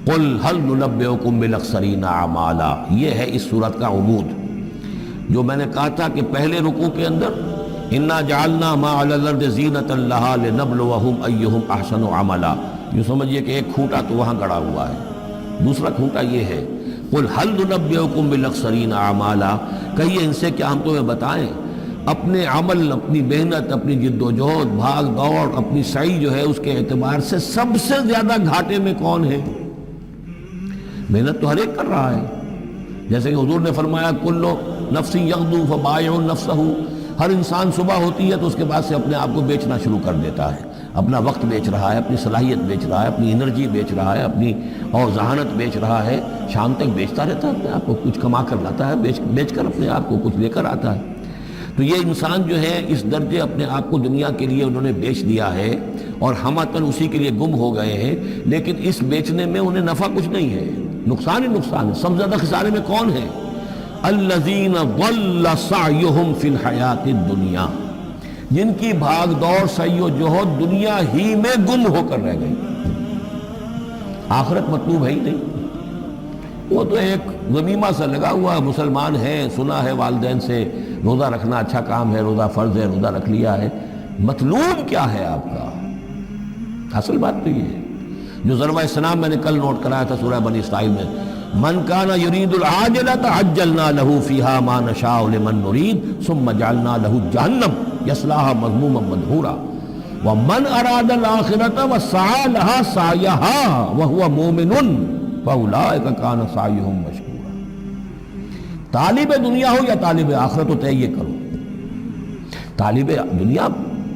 قل هل ننبئکم بالاخسرین اعمالا، یہ ہے اس صورت کا عمود جو میں نے کہا تھا کہ پہلے رکوع کے اندر انا جعلنا ما علی الارض زینۃ لہا لنبلوہم ایہم احسن عملا، یوں سمجھیے کہ ایک کھوٹا تو وہاں گڑا ہوا ہے، دوسرا کھوٹا یہ ہے قل هل ننبئکم بالاخسرین اعمالا، کہیے ان سے کیا ہم تمہیں بتائیں اپنے عمل، اپنی محنت، اپنی جد و جہد، بھاگ دوڑ، اپنی سعی جو ہے اس کے اعتبار سے سب سے زیادہ گھاٹے میں کون ہے؟ محنت تو ہر ایک کر رہا ہے، جیسے کہ حضور نے فرمایا کل نفس یغدو فبائع نفسہ، ہر انسان صبح ہوتی ہے تو اس کے بعد سے اپنے آپ کو بیچنا شروع کر دیتا ہے، اپنا وقت بیچ رہا ہے، اپنی صلاحیت بیچ رہا ہے، اپنی انرجی بیچ رہا ہے، اپنی اور ذہانت بیچ رہا ہے، شام تک بیچتا رہتا ہے اپنے آپ کو، کچھ کما کر لاتا ہے، بیچ کر اپنے آپ کو کچھ لے کر آتا ہے۔ تو یہ انسان جو ہے اس درجے اپنے آپ کو دنیا کے لیے انہوں نے بیچ دیا ہے اور ہم اسی کے لیے گم ہو گئے ہیں، لیکن اس بیچنے میں انہیں نفع کچھ نہیں ہے، نقصان ہی نقصان ہے۔ سب سے زیادہ خسارے میں کون ہے؟ الذین ضل سعیہم فی الحیات الدنیا، جن کی بھاگ دوڑ سعی و جہد دنیا ہی میں گم ہو کر رہ گئی، آخرت مطلوب ہے ہی نہیں، وہ تو ایک غمیمہ سا لگا ہوا ہے، مسلمان ہے، سنا ہے والدین سے روزہ رکھنا اچھا کام ہے، روزہ فرض ہے، روزہ رکھ لیا ہے، مطلوب کیا ہے آپ کا؟ اصل بات تو یہ ہے جو ضربہ اسلام میں نے کل نوٹ کرایا تھا سورہ بنی اسرائیل میں، من کان یرید العاجلۃ عجلنا له فیہا ما نشاء لمن نرید ثم جعلنا له جہنم یصلاها مذموما مدحورا ومن اراد الآخرۃ وسعى لها سعیها وهو مؤمن فاولئک کان سعیہم مشکورا۔ طالب دنیا ہو یا طالب آخرت ہو، طے یہ کرو، طالب دنیا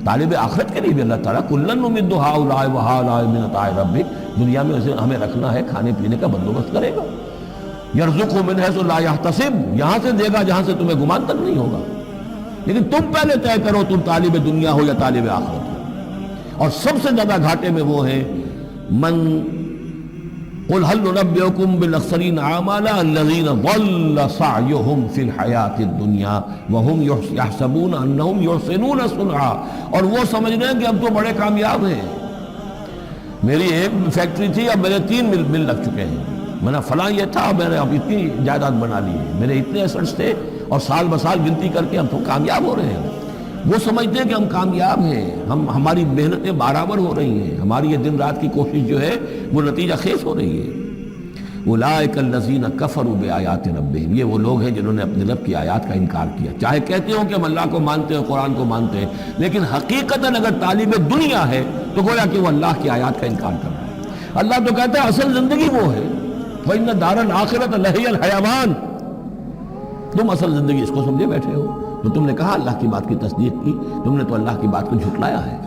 طالب آخرت کے لیے بھی اللہ تعالیٰ کلن نمد ہؤلاء وہؤلاء من عطاء ربک، دنیا میں اسے ہمیں رکھنا ہے، کھانے پینے کا بندوبست کرے گا، یرزقہ من حیث لا یحتسب، یہاں سے دے گا جہاں سے تمہیں گمان تک نہیں ہوگا، لیکن تم پہلے طے کرو تم طالب دنیا ہو یا طالب آخرت ہو۔ اور سب سے زیادہ گھاٹے میں وہ ہیں من قل هل ننبئکم بالاخسرین اعمالا الذین ضل سعیہم فی الحیات الدنیا وہم یحسبون انہم یحسنون صنعا، اور وہ سمجھ رہے ہیں کہ اب تو بڑے کامیاب ہیں، میری ایک فیکٹری تھی اب میرے 3 مل لگ چکے ہیں، میں نے فلاں یہ تھا میں نے اب اتنی جائیداد بنا لی ہے، میرے اتنے ایسٹس تھے اور سال بسال گنتی کر کے ہم تو کامیاب ہو رہے ہیں۔ وہ سمجھتے ہیں کہ ہم کامیاب ہیں، ہماری محنتیں برابر ہو رہی ہیں، ہماری یہ دن رات کی کوشش جو ہے وہ نتیجہ خیز ہو رہی ہے۔ اولئک الذین کفروا بآیات ربہم، یہ وہ لوگ ہیں جنہوں نے اپنے رب کی آیات کا انکار کیا، چاہے کہتے ہوں کہ ہم اللہ کو مانتے ہیں، قرآن کو مانتے ہیں، لیکن حقیقتاً اگر طالب دنیا ہے تو گویا کہ وہ اللہ کی آیات کا انکار کر رہا ہے۔ اللہ تو کہتا ہے اصل زندگی وہ ہے، وَإِنَّ دَارَ الْآخِرَةَ لَهِيَ الْحَيَوَانُ، تم اصل زندگی اس کو سمجھے بیٹھے ہو، تو تم نے کہا اللہ کی بات کی تصدیق کی، تم نے تو اللہ کی بات کو جھٹلایا ہے۔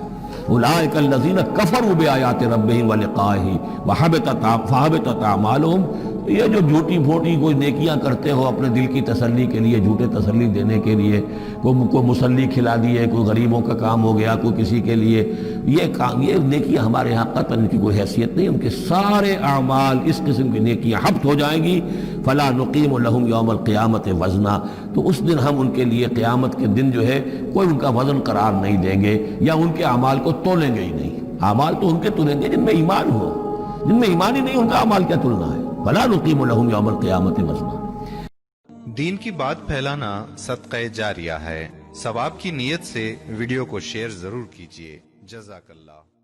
اولئک الذین کفروا بآیات ربہم ولقائہ فحبطت اعمالہم، یہ جو جھوٹی پھوٹی کوئی نیکیاں کرتے ہو اپنے دل کی تسلی کے لیے، جھوٹے تسلی دینے کے لیے، کوئی مسلی کھلا دیے، کوئی غریبوں کا کام ہو گیا، کوئی کسی کے لیے، یہ نیکیاں ہمارے یہاں قطعاً ان کی کوئی حیثیت نہیں، ان کے سارے اعمال اس قسم کی نیکیاں حبط ہو جائیں گی۔ فلا نقیم لہم یوم القیامت وزنا، تو اس دن ہم ان کے لیے قیامت کے دن جو ہے کوئی ان کا وزن قرار نہیں دیں گے، یا ان کے اعمال کو تولیں گے ہی نہیں۔ اعمال تو ان کے تلیں گے جن میں ایمان ہو، جن میں ایمان ہی نہیں ان کا اعمال کیا تلنا ہے۔ فلا نقیم لہم یوم القیامت وزنا۔ دین کی بات پھیلانا صدقہ جاریہ ہے، ثواب کی نیت سے ویڈیو کو شیئر ضرور کیجیے۔ جزاک اللہ۔